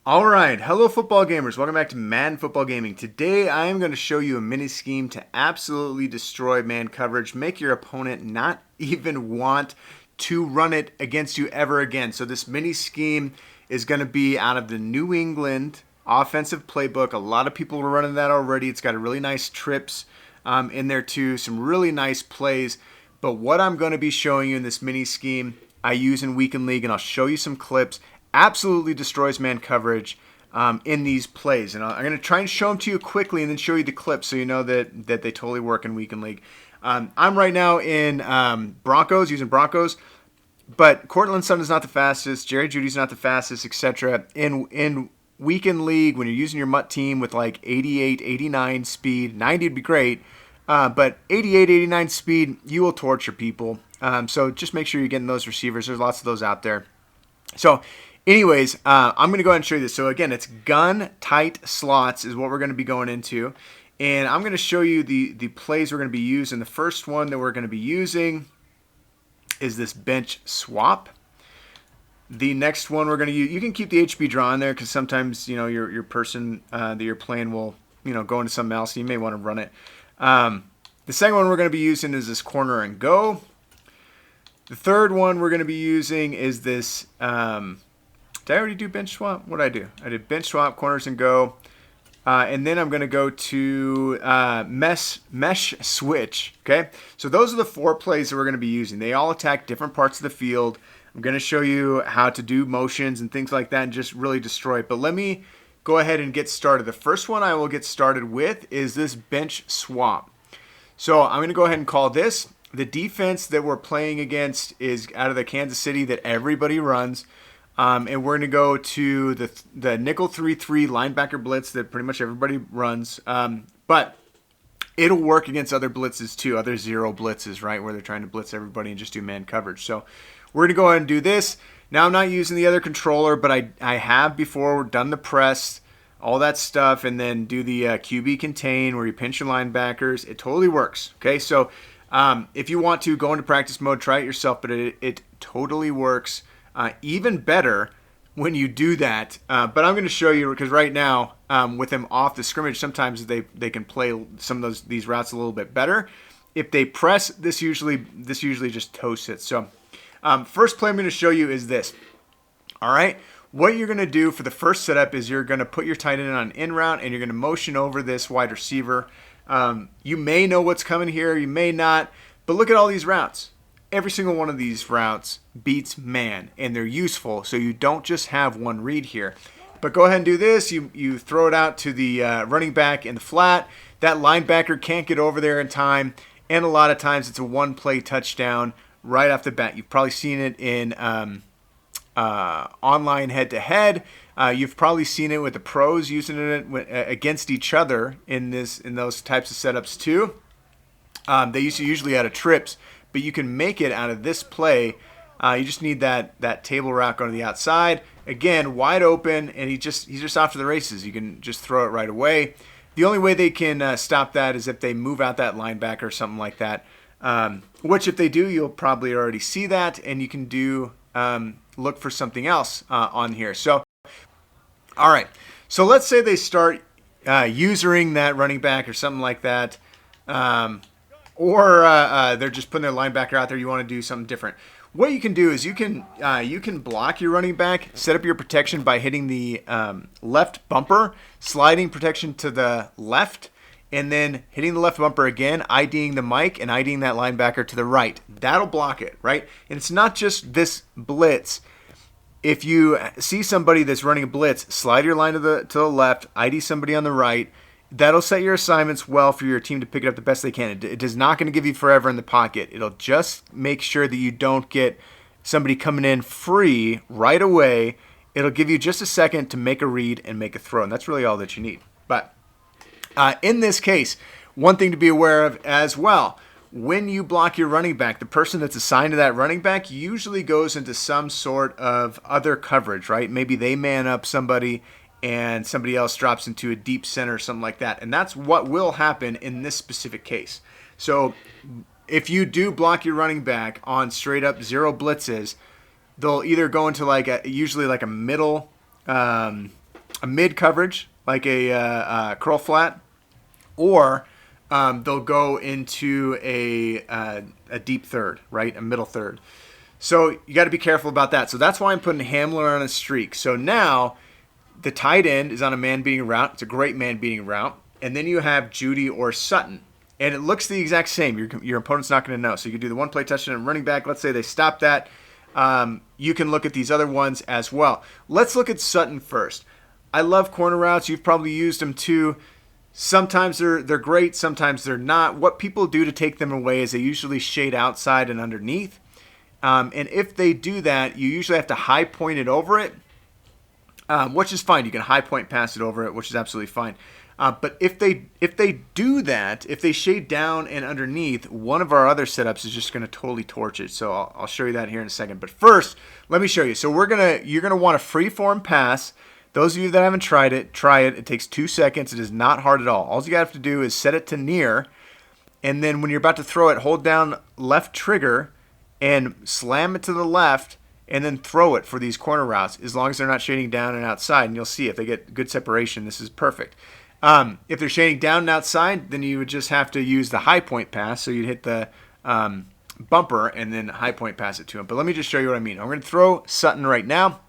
All right, hello football gamers. Welcome back to Madden Football Gaming. Today I am going to show you a mini scheme to absolutely destroy man coverage, make your opponent not even want to run it against you ever again. So this mini scheme is going to be out of the New England offensive playbook. A lot of people are running that already. It's got a really nice trips in there too, some really nice plays. But what I'm going to be showing you in this mini scheme I use in Weekend League, and I'll show you some clips, absolutely destroys man coverage in these plays. And I'm going to try and show them to you quickly and then show you the clips so you know that they totally work in Weekend League. I'm right now in Broncos, using Broncos, but Cortland Sutton is not the fastest, Jerry Jeudy's not the fastest, etc. In Weekend League, when you're using your MUT team with like 88, 89 speed, 90 would be great, but 88, 89 speed, you will torture people. So just make sure you're getting those receivers. There's lots of those out there. So anyways, I'm going to go ahead and show you this. So again, it's gun tight slots is what we're going to be going into. And I'm going to show you the plays we're going to be using. The first one that we're going to be using is this bench swap. The next one we're going to use, you can keep the HB draw in there because sometimes, your person that you're playing will, go into something else. You may want to run it. The second one we're going to be using is this corner and go. The third one we're going to be using is this, did I already do bench swap? What did I do? I did bench swap, corners and go. And then I'm going to go to mesh switch, okay? So those are the 4 plays that we're going to be using. They all attack different parts of the field. I'm going to show you how to do motions and things like that and just really destroy it. But let me go ahead and get started. The first one I will get started with is this bench swap. So I'm going to go ahead and call this. The defense that we're playing against is out of the Kansas City that everybody runs. And we're going to go to the nickel 3-3 linebacker blitz that pretty much everybody runs. But it'll work against other blitzes too, other zero blitzes, right, where they're trying to blitz everybody and just do man coverage. So we're going to go ahead and do this. Now I'm not using the other controller, but I have before done the press, all that stuff, and then do the QB contain where you pinch your linebackers. It totally works. Okay, so if you want to go into practice mode, try it yourself, but it totally works. Even better when you do that. But I'm going to show you because right now with them off the scrimmage, sometimes they can play some of these routes a little bit better. If they press, this usually just toasts it. So first play I'm going to show you is this. All right. What you're going to do for the first setup is you're going to put your tight end on in route and you're going to motion over this wide receiver. You may know what's coming here, you may not, but look at all these routes. Every single one of these routes beats man, and they're useful, so you don't just have one read here. But go ahead and do this. You throw it out to the running back in the flat. That linebacker can't get over there in time, and a lot of times it's a one-play touchdown right off the bat. You've probably seen it in online head-to-head. You've probably seen it with the pros using it against each other in those types of setups too. They usually out of trips, but you can make it out of this play. You just need that table route going to the outside. Again, wide open, and he's just off to the races. You can just throw it right away. The only way they can stop that is if they move out that linebacker or something like that. Which if they do, you'll probably already see that, and you can do look for something else on here. So, all right. So let's say they start using that running back or something like that. Or they're just putting their linebacker out there. You want to do something different. What you can do is you can block your running back, set up your protection by hitting the left bumper, sliding protection to the left, and then hitting the left bumper again, IDing the mic, and IDing that linebacker to the right. That'll block it, right? And it's not just this blitz. If you see somebody that's running a blitz, slide your line to the left, ID somebody on the right. That'll set your assignments well for your team to pick it up the best they can. It is not going to give you forever in the pocket. It'll just make sure that you don't get somebody coming in free right away. It'll give you just a second to make a read and make a throw, and that's really all that you need. But in this case, one thing to be aware of as well, when you block your running back, the person that's assigned to that running back usually goes into some sort of other coverage, right? Maybe they man up somebody and somebody else drops into a deep center or something like that. And that's what will happen in this specific case. So if you do block your running back on straight up zero blitzes, they'll either go into usually like a middle a mid coverage, like a curl flat, or they'll go into a deep third, right? A middle third. So you got to be careful about that. So that's why I'm putting Hamler on a streak. So now the tight end is on a man-beating route. It's a great man-beating route. And then you have Judy or Sutton. And it looks the exact same. Your opponent's not going to know. So you can do the one-play touchdown and running back. Let's say they stop that. You can look at these other ones as well. Let's look at Sutton first. I love corner routes. You've probably used them too. Sometimes they're great. Sometimes they're not. What people do to take them away is they usually shade outside and underneath. And if they do that, you usually have to high point it over it, which is fine. You can high point pass it over it, which is absolutely fine. But if they do that, if they shade down and underneath, one of our other setups is just going to totally torch it. So I'll show you that here in a second. But first, let me show you. So you're gonna want a free-form pass. Those of you that haven't tried it, try it. It takes 2 seconds. It is not hard at all. All you have to do is set it to near, and then when you're about to throw it, hold down left trigger and slam it to the left, and then throw it for these corner routes, as long as they're not shading down and outside. And you'll see if they get good separation, this is perfect. If they're shading down and outside, then you would just have to use the high point pass. So you'd hit the bumper and then high point pass it to him. But let me just show you what I mean. I'm going to throw Sutton right now.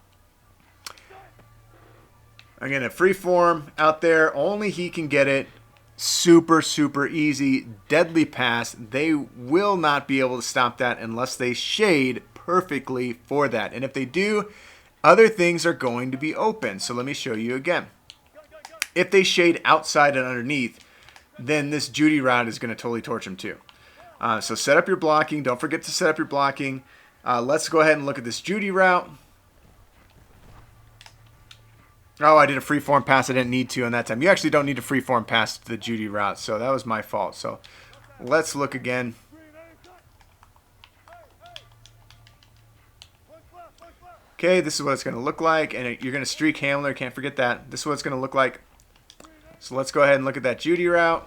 I'm going to freeform out there. Only he can get it. Super, super easy, deadly pass. They will not be able to stop that unless they shade perfectly for that. And if they do, other things are going to be open. So let me show you again. If they shade outside and underneath, then this Judy route is going to totally torch them too. So set up your blocking. Don't forget to set up your blocking. Let's go ahead and look at this Judy route. Oh, I did a free-form pass I didn't need to on that time. You actually don't need a free-form pass to the Judy route, so that was my fault. So let's look again. Okay, this is what it's going to look like, and you're going to streak Hamler. Can't forget that. This is what it's going to look like. So let's go ahead and look at that Judy route.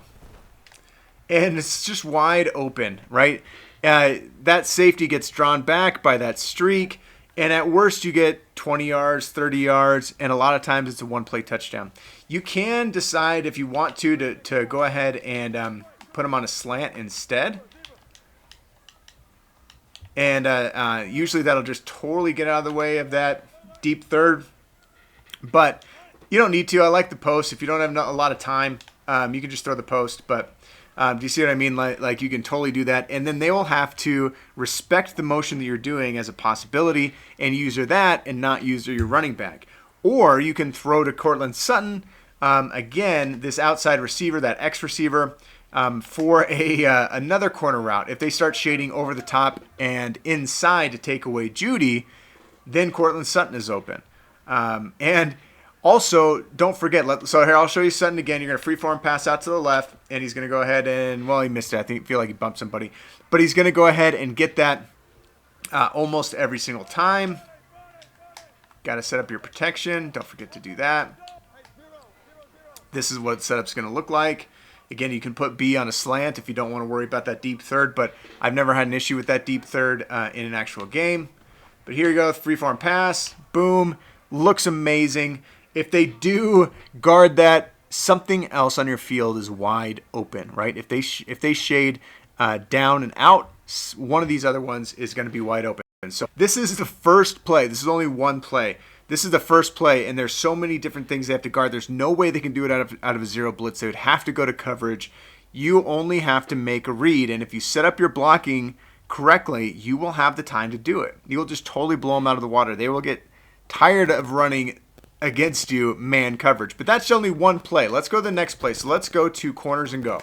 And it's just wide open, right? That safety gets drawn back by that streak. And at worst, you get 20 yards, 30 yards, and a lot of times it's a one-play touchdown. You can decide if you want to go ahead and put them on a slant instead. And usually that'll just totally get out of the way of that deep third. But you don't need to. I like the post. If you don't have a lot of time, you can just throw the post. But do you see what I mean? Like you can totally do that. And then they will have to respect the motion that you're doing as a possibility and use that and not use your running back. Or you can throw to Cortland Sutton, again, this outside receiver, that X receiver, for another corner route. If they start shading over the top and inside to take away Judy, then Cortland Sutton is open. And also, don't forget, so here I'll show you Sutton again. You're going to freeform pass out to the left, and he's going to go ahead and, well, he missed it. I feel like he bumped somebody. But he's going to go ahead and get that almost every single time. Got to set up your protection. Don't forget to do that. This is what setup's going to look like. Again, you can put B on a slant if you don't want to worry about that deep third, but I've never had an issue with that deep third in an actual game. But here you go, freeform pass. Boom. Looks amazing. If they do guard that, something else on your field is wide open, right? If they shade down and out, one of these other ones is going to be wide open. So this is the first play. This is only one play. This is the first play, and there's so many different things they have to guard. There's no way they can do it out of a zero blitz. They would have to go to coverage. You only have to make a read, and if you set up your blocking correctly, you will have the time to do it. You will just totally blow them out of the water. They will get tired of running against you man coverage. But that's only one play. Let's go to the next play. So let's go to corners and go.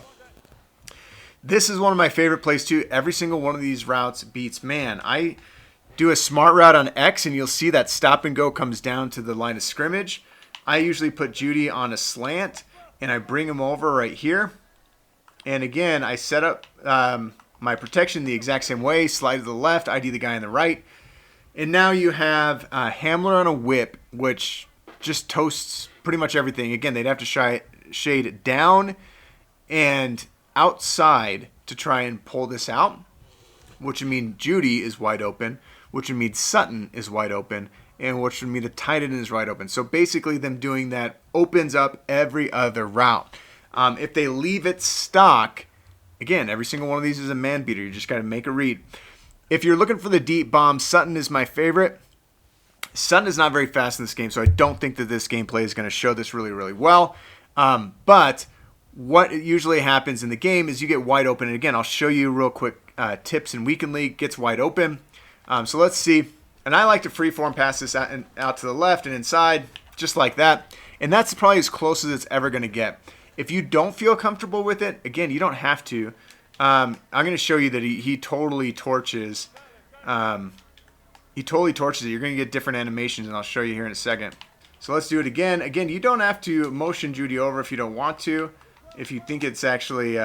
This is one of my favorite plays too. Every single one of these routes beats man. I do a smart route on X, and you'll see that stop and go comes down to the line of scrimmage. I usually put Judy on a slant, and I bring him over right here. And again, I set up my protection the exact same way. Slide to the left, ID the guy on the right. And now you have Hamler on a whip, which just toasts pretty much everything. Again, they'd have to shade down and outside to try and pull this out, which would mean Judy is wide open, which would mean Sutton is wide open, and which would mean the tight end is wide open. So basically them doing that opens up every other route. If they leave it stock, again, every single one of these is a man beater. You just got to make a read. If you're looking for the deep bomb, Sutton is my favorite. Sutton is not very fast in this game, so I don't think that this gameplay is going to show this really, really well. But what usually happens in the game is you get wide open. And again, I'll show you real quick tips in Weekend League. Gets wide open. So let's see. And I like to freeform pass this out to the left and inside, just like that. And that's probably as close as it's ever going to get. If you don't feel comfortable with it, again, you don't have to. I'm going to show you that he totally torches. He totally torches it. You're going to get different animations, and I'll show you here in a second. So let's do it again. Again, you don't have to motion Judy over if you don't want to. If you think it's actually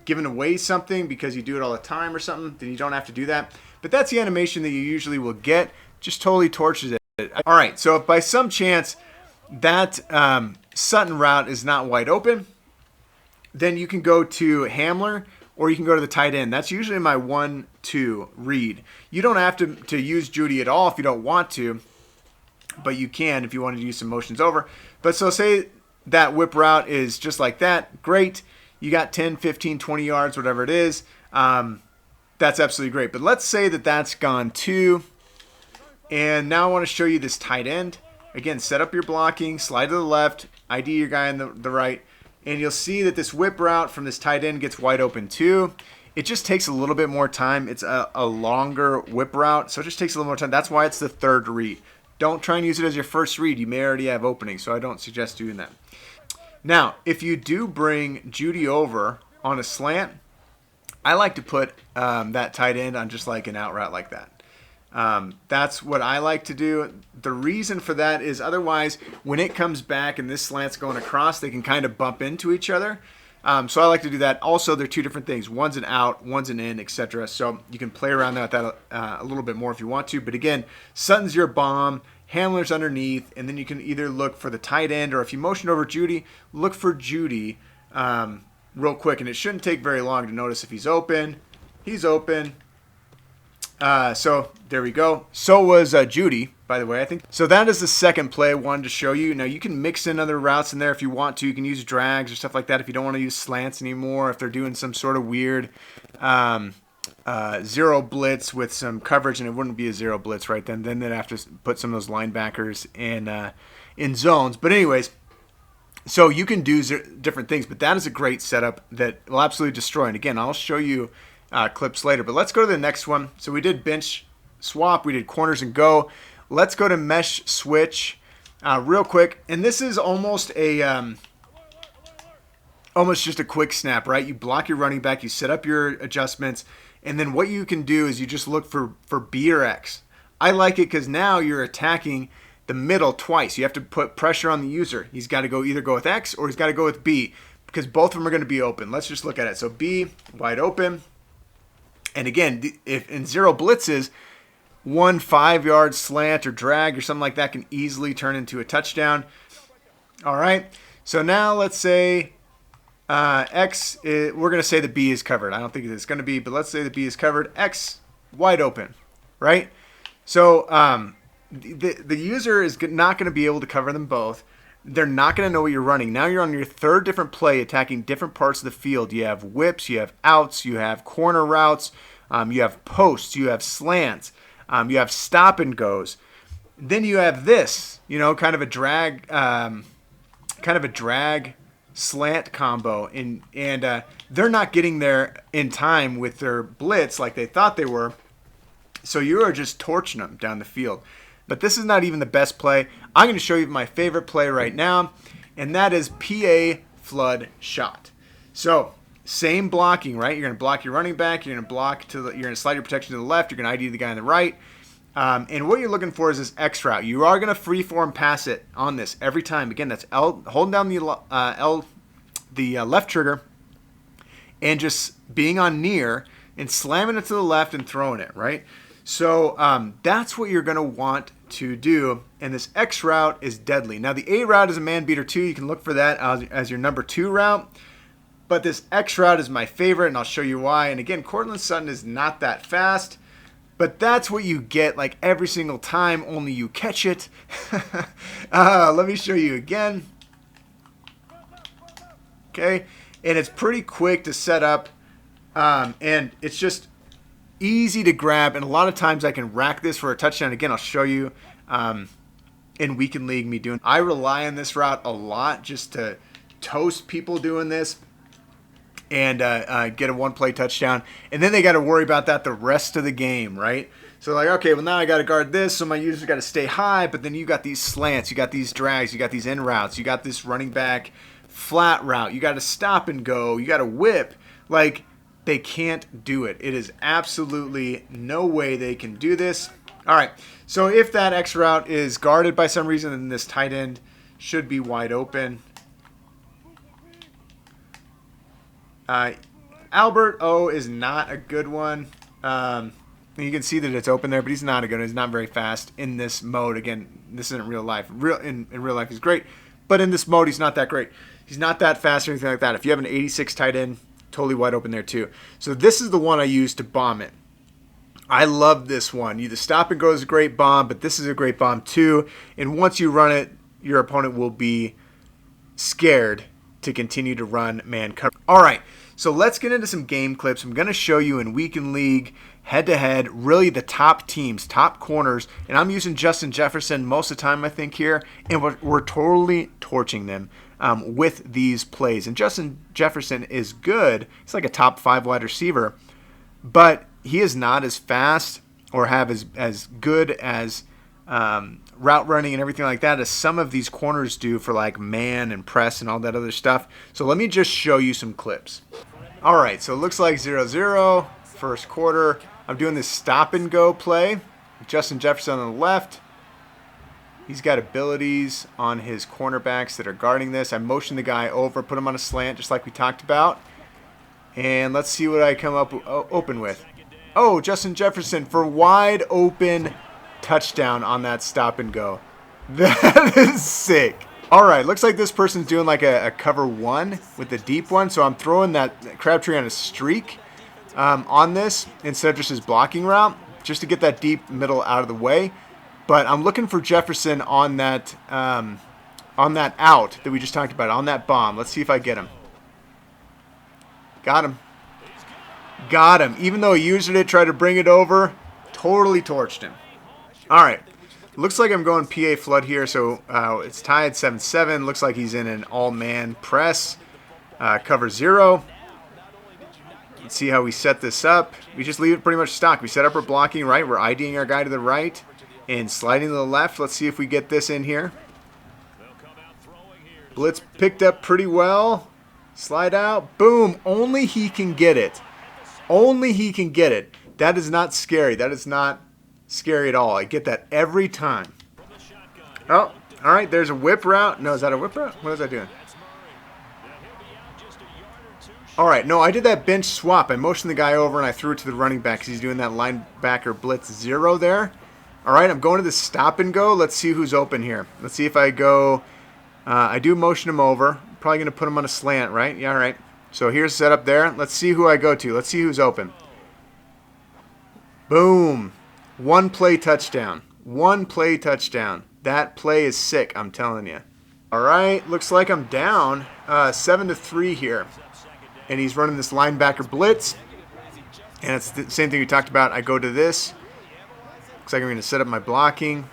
giving away something because you do it all the time or something, then you don't have to do that. But that's the animation that you usually will get. Just totally torches it. All right, so if by some chance that Sutton route is not wide open, then you can go to Hamler or you can go to the tight end. That's usually my 1-2 read. You don't have to use Judy at all if you don't want to, but you can if you want to use some motions over. But so say that whip route is just like that. Great. You got 10, 15, 20 yards, whatever it is. That's absolutely great. But let's say that that's gone too. And now I want to show you this tight end. Again, set up your blocking, slide to the left, ID your guy on the right, and you'll see that this whip route from this tight end gets wide open too. It just takes a little bit more time. It's a longer whip route, so it just takes a little more time. That's why it's the third read. Don't try and use it as your first read. You may already have opening, so I don't suggest doing that. Now, if you do bring Judy over on a slant, I like to put that tight end on just like an out route like that. That's what I like to do. The reason for that is otherwise when it comes back and this slant's going across, they can kind of bump into each other. So I like to do that. Also, they're two different things. One's an out, one's an in, etc. So you can play around that a little bit more if you want to. But again, Sutton's your bomb, Hamler's underneath, and then you can either look for the tight end or if you motion over Judy, look for Judy real quick. And it shouldn't take very long to notice if he's open. He's open. So there we go. So was Judy, by the way, I think. So that is the second play I wanted to show you. Now you can mix in other routes in there if you want to. You can use drags or stuff like that if you don't want to use slants anymore. If they're doing some sort of weird zero blitz with some coverage, and it wouldn't be a zero blitz right then they'd have to put some of those linebackers in zones. But anyways, so you can do different things, but that is a great setup that will absolutely destroy. And again, I'll show you clips later, but let's go to the next one. So we did bench swap, we did corners and go. Let's go to mesh switch real quick. And this is almost just a quick snap, right? You block your running back, you set up your adjustments, and then what you can do is you just look for B or X. I like it because now you're attacking the middle twice. You have to put pressure on the user. He's got to either go with X or he's got to go with B because both of them are going to be open. Let's just look at it. So B, wide open. And again, if in zero blitzes, 1 5-yard slant or drag or something like that can easily turn into a touchdown. All right. So now let's say X, we're going to say the B is covered. I don't think it's going to be, but let's say the B is covered. X, wide open, right? So the user is not going to be able to cover them both. They're not going to know what you're running. Now you're on your third different play attacking different parts of the field. You have whips, you have outs, you have corner routes, you have posts, you have slants, you have stop and goes. Then you have this, kind of a drag slant combo. And they're not getting there in time with their blitz like they thought they were. So you are just torching them down the field. But this is not even the best play. I'm going to show you my favorite play right now, and that is PA flood shot. So same blocking, right? You're going to block your running back. You're going to you're going to slide your protection to the left. You're going to ID the guy on the right. And what you're looking for is this X route. You are going to freeform pass it on this every time. Again, that's holding down the left trigger and just being on near and slamming it to the left and throwing it, right? So that's what you're going to want to do, and this X route is deadly. Now the A route is a man beater too. You can look for that as your number 2 route, but this X route is my favorite, and I'll show you why. And again, Cortland Sutton is not that fast, But that's what you get like every single time, only you catch it. Let me show you again. Okay, and it's pretty quick to set up, and it's just easy to grab, and a lot of times I can rack this for a touchdown. Again, I'll show you in Weekend League me doing. I rely on this route a lot just to toast people doing this and get a one-play touchdown, and then they got to worry about that the rest of the game, right? So like, okay, well now I got to guard this, so my users got to stay high, but then you got these slants, you got these drags, you got these in routes, you got this running back flat route, you got to stop and go, you got to whip. Like, they can't do it. It is absolutely no way they can do this. All right, so if that X route is guarded by some reason, then this tight end should be wide open. Albert O is not a good one. You can see that it's open there, but he's not a good one. He's not very fast in this mode. Again, this isn't real life. In real life, he's great, but in this mode, he's not that great. He's not that fast or anything like that. If you have an 86 tight end, totally wide open there too. So this is the one I use to bomb it. I love this one. The stop and go is a great bomb, but this is a great bomb too. And once you run it, your opponent will be scared to continue to run man cover. All right, so let's get into some game clips. I'm going to show you in Weekend League, head-to-head, really the top teams, top corners, and I'm using Justin Jefferson most of the time, I think, here, and we're totally torching them with these plays. And Justin Jefferson is good. He's like a top 5 wide receiver, but he is not as fast or have as good as route running and everything like that as some of these corners do for like man and press and all that other stuff. So let me just show you some clips. All right, so it looks like 0-0, first quarter. I'm doing this stop and go play. Justin Jefferson on the left. He's got abilities on his cornerbacks that are guarding this. I motion the guy over, put him on a slant just like we talked about. And let's see what I come up open with. Oh, Justin Jefferson for wide open touchdown on that stop and go. That is sick. All right, looks like this person's doing like a cover 1 with the deep one. So I'm throwing that Crabtree on a streak on this instead of just his blocking route, just to get that deep middle out of the way. But I'm looking for Jefferson on that out that we just talked about, on that bomb. Let's see if I get him. Got him. Got him. Even though he used it, tried to bring it over, totally torched him. All right. Looks like I'm going PA flood here, so it's tied 7-7. Looks like he's in an all-man press. Cover 0. Let's see how we set this up. We just leave it pretty much stock. We set up our blocking right. We're IDing our guy to the right and sliding to the left. Let's see if we get this in here. Blitz picked up pretty well. Slide out. Boom. Only he can get it. Only he can get it. That is not scary. That is not scary at all. I get that every time. Oh, all right. There's a whip route. No, is that a whip route? What is I doing? All right. No, I did that bench swap. I motioned the guy over and I threw it to the running back because he's doing that linebacker blitz 0 there. All right. I'm going to the stop and go. Let's see who's open here. Let's see if I go. I do motion him over. Probably going to put him on a slant, right? Yeah, all right. So here's set up there. Let's see who I go to. Let's see who's open. Boom. One play touchdown. One play touchdown. That play is sick, I'm telling you. All right, looks like I'm down 7-3 here. And he's running this linebacker blitz. And it's the same thing we talked about. I go to this. Looks like I'm going to set up my blocking.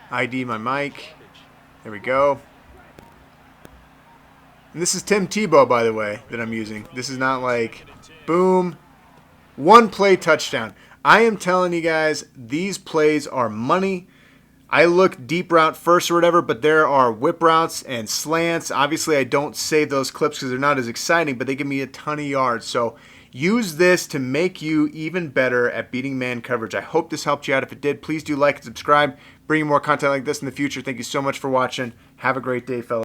ID my mic. There we go. And this is Tim Tebow, by the way, that I'm using. This is not like, boom, one play touchdown. I am telling you guys, these plays are money. I look deep route first or whatever, but there are whip routes and slants. Obviously, I don't save those clips because they're not as exciting, but they give me a ton of yards. So use this to make you even better at beating man coverage. I hope this helped you out. If it did, please do like and subscribe. Bring you more content like this in the future. Thank you so much for watching. Have a great day, fellas.